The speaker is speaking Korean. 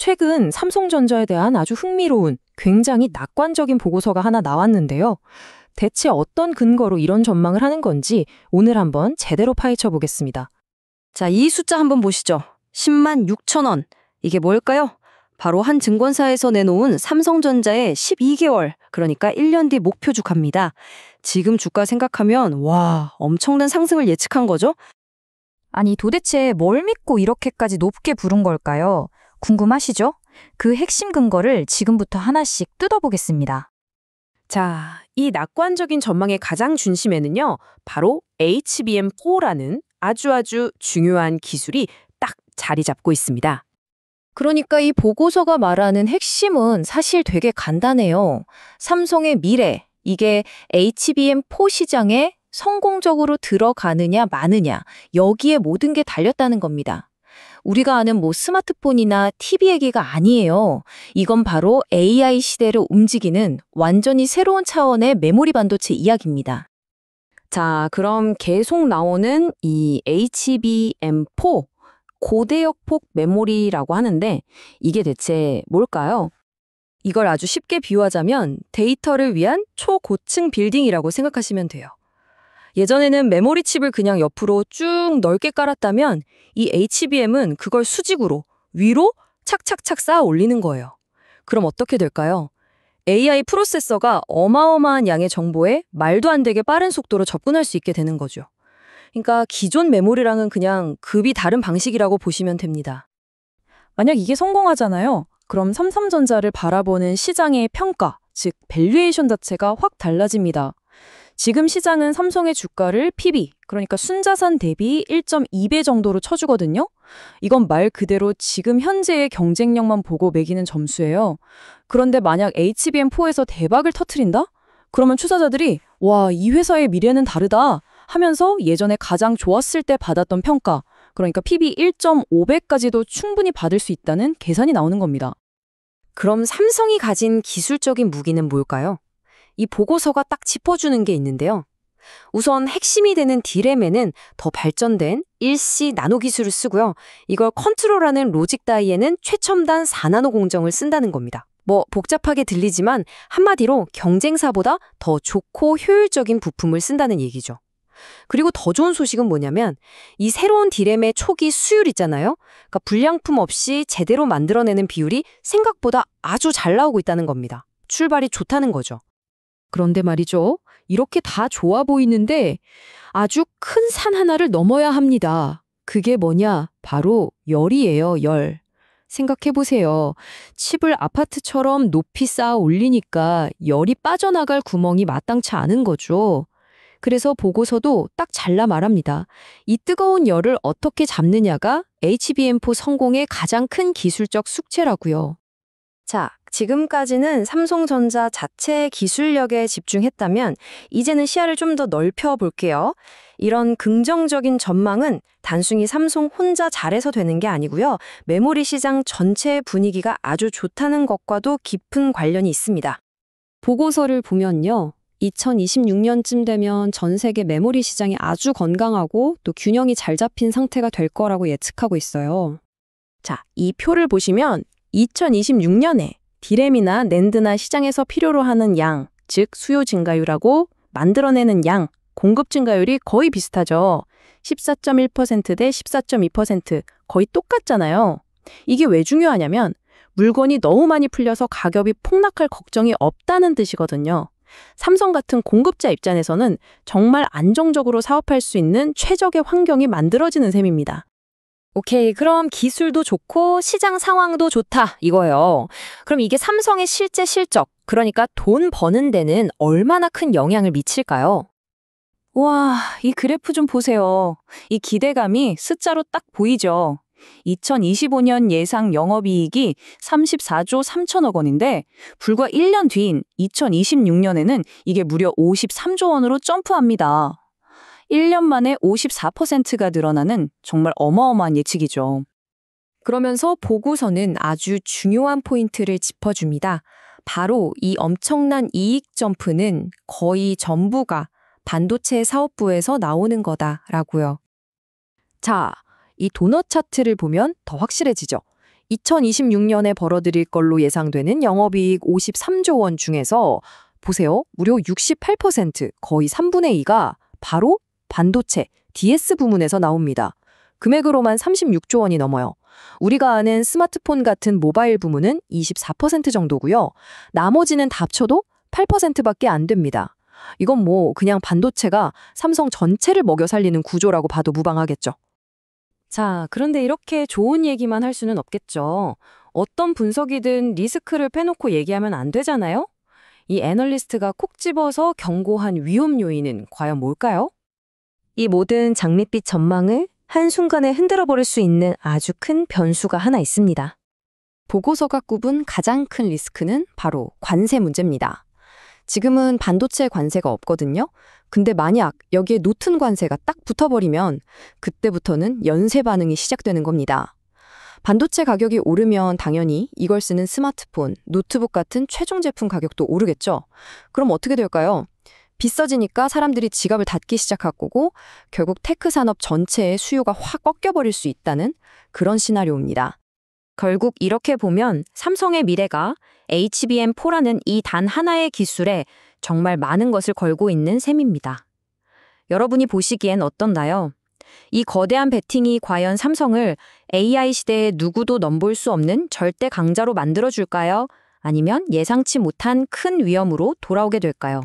최근 삼성전자에 대한 아주 흥미로운, 굉장히 낙관적인 보고서가 하나 나왔는데요. 대체 어떤 근거로 이런 전망을 하는 건지 오늘 한번 제대로 파헤쳐 보겠습니다. 자, 이 숫자 한번 보시죠. 10만 6천 원. 이게 뭘까요? 바로 한 증권사에서 내놓은 삼성전자의 12개월, 그러니까 1년 뒤 목표 주가입니다. 지금 주가 생각하면 와, 엄청난 상승을 예측한 거죠? 아니 도대체 뭘 믿고 이렇게까지 높게 부른 걸까요? 궁금하시죠? 그 핵심 근거를 지금부터 하나씩 뜯어보겠습니다. 자, 이 낙관적인 전망의 가장 중심에는요, 바로 HBM4라는 아주 중요한 기술이 딱 자리 잡고 있습니다. 그러니까 이 보고서가 말하는 핵심은 사실 되게 간단해요. 삼성의 미래, 이게 HBM4 시장에 성공적으로 들어가느냐 마느냐, 여기에 모든 게 달렸다는 겁니다. 우리가 아는 스마트폰이나 TV 얘기가 아니에요. 이건 바로 AI 시대를 움직이는 완전히 새로운 차원의 메모리 반도체 이야기입니다. 자, 그럼 계속 나오는 이 HBM4, 고대역폭 메모리라고 하는데 이게 대체 뭘까요? 이걸 아주 쉽게 비유하자면 데이터를 위한 초고층 빌딩이라고 생각하시면 돼요. 예전에는 메모리 칩을 그냥 옆으로 쭉 넓게 깔았다면 이 HBM은 그걸 수직으로 위로 착착착 쌓아 올리는 거예요. 그럼 어떻게 될까요? AI 프로세서가 어마어마한 양의 정보에 말도 안 되게 빠른 속도로 접근할 수 있게 되는 거죠. 그러니까 기존 메모리랑은 그냥 급이 다른 방식이라고 보시면 됩니다. 만약 이게 성공하잖아요. 그럼 삼성전자를 바라보는 시장의 평가, 즉 밸류에이션 자체가 확 달라집니다. 지금 시장은 삼성의 주가를 PB, 그러니까 순자산 대비 1.2배 정도로 쳐주거든요. 이건 말 그대로 지금 현재의 경쟁력만 보고 매기는 점수예요. 그런데 만약 HBM4에서 대박을 터트린다? 그러면 투자자들이 와, 이 회사의 미래는 다르다 하면서 예전에 가장 좋았을 때 받았던 평가, 그러니까 PB 1.5배까지도 충분히 받을 수 있다는 계산이 나오는 겁니다. 그럼 삼성이 가진 기술적인 무기는 뭘까요? 이 보고서가 딱 짚어주는 게 있는데요. 우선 핵심이 되는 D램에는 더 발전된 1C 나노 기술을 쓰고요. 이걸 컨트롤하는 로직 다이에는 최첨단 4나노 공정을 쓴다는 겁니다. 복잡하게 들리지만 한마디로 경쟁사보다 더 좋고 효율적인 부품을 쓴다는 얘기죠. 그리고 더 좋은 소식은 뭐냐면 이 새로운 D램의 초기 수율 있잖아요. 그러니까 불량품 없이 제대로 만들어내는 비율이 생각보다 아주 잘 나오고 있다는 겁니다. 출발이 좋다는 거죠. 그런데 말이죠. 이렇게 다 좋아 보이는데 아주 큰 산 하나를 넘어야 합니다. 그게 뭐냐? 바로 열이에요, 열. 생각해보세요. 칩을 아파트처럼 높이 쌓아 올리니까 열이 빠져나갈 구멍이 마땅치 않은 거죠. 그래서 보고서도 딱 잘라 말합니다. 이 뜨거운 열을 어떻게 잡느냐가 HBM4 성공의 가장 큰 기술적 숙제라고요. 자, 지금까지는 삼성전자 자체의 기술력에 집중했다면 이제는 시야를 좀 더 넓혀 볼게요. 이런 긍정적인 전망은 단순히 삼성 혼자 잘해서 되는 게 아니고요. 메모리 시장 전체의 분위기가 아주 좋다는 것과도 깊은 관련이 있습니다. 보고서를 보면요. 2026년쯤 되면 전 세계 메모리 시장이 아주 건강하고 또 균형이 잘 잡힌 상태가 될 거라고 예측하고 있어요. 자, 이 표를 보시면 2026년에 D램이나 낸드나 시장에서 필요로 하는 양, 즉 수요 증가율하고 만들어내는 양, 공급 증가율이 거의 비슷하죠. 14.1% 대 14.2% 거의 똑같잖아요. 이게 왜 중요하냐면 물건이 너무 많이 풀려서 가격이 폭락할 걱정이 없다는 뜻이거든요. 삼성 같은 공급자 입장에서는 정말 안정적으로 사업할 수 있는 최적의 환경이 만들어지는 셈입니다. 오케이, 그럼 기술도 좋고 시장 상황도 좋다 이거예요. 그럼 이게 삼성의 실제 실적, 그러니까 돈 버는 데는 얼마나 큰 영향을 미칠까요? 와, 이 그래프 좀 보세요. 이 기대감이 숫자로 딱 보이죠. 2025년 예상 영업이익이 34조 3천억 원인데 불과 1년 뒤인 2026년에는 이게 무려 53조 원으로 점프합니다. 1년 만에 54%가 늘어나는 정말 어마어마한 예측이죠. 그러면서 보고서는 아주 중요한 포인트를 짚어줍니다. 바로 이 엄청난 이익 점프는 거의 전부가 반도체 사업부에서 나오는 거다라고요. 자, 이 도넛 차트를 보면 더 확실해지죠. 2026년에 벌어들일 걸로 예상되는 영업이익 53조 원 중에서 보세요. 무려 68%, 거의 3분의 2가 바로 반도체, DS 부문에서 나옵니다. 금액으로만 36조 원이 넘어요. 우리가 아는 스마트폰 같은 모바일 부문은 24% 정도고요. 나머지는 다 합쳐도 8%밖에 안 됩니다. 이건 뭐 그냥 반도체가 삼성 전체를 먹여 살리는 구조라고 봐도 무방하겠죠. 자, 그런데 이렇게 좋은 얘기만 할 수는 없겠죠. 어떤 분석이든 리스크를 빼놓고 얘기하면 안 되잖아요? 이 애널리스트가 콕 집어서 경고한 위험 요인은 과연 뭘까요? 이 모든 장밋빛 전망을 한순간에 흔들어버릴 수 있는 아주 큰 변수가 하나 있습니다. 보고서가 꼽은 가장 큰 리스크는 바로 관세 문제입니다. 지금은 반도체 관세가 없거든요. 근데 만약 여기에 노튼 관세가 딱 붙어버리면 그때부터는 연쇄 반응이 시작되는 겁니다. 반도체 가격이 오르면 당연히 이걸 쓰는 스마트폰, 노트북 같은 최종 제품 가격도 오르겠죠. 그럼 어떻게 될까요? 비싸지니까 사람들이 지갑을 닫기 시작할 거고 결국 테크 산업 전체의 수요가 확 꺾여버릴 수 있다는 그런 시나리오입니다. 결국 이렇게 보면 삼성의 미래가 HBM4라는 이 단 하나의 기술에 정말 많은 것을 걸고 있는 셈입니다. 여러분이 보시기엔 어떤가요? 이 거대한 베팅이 과연 삼성을 AI 시대에 누구도 넘볼 수 없는 절대 강자로 만들어줄까요? 아니면 예상치 못한 큰 위험으로 돌아오게 될까요?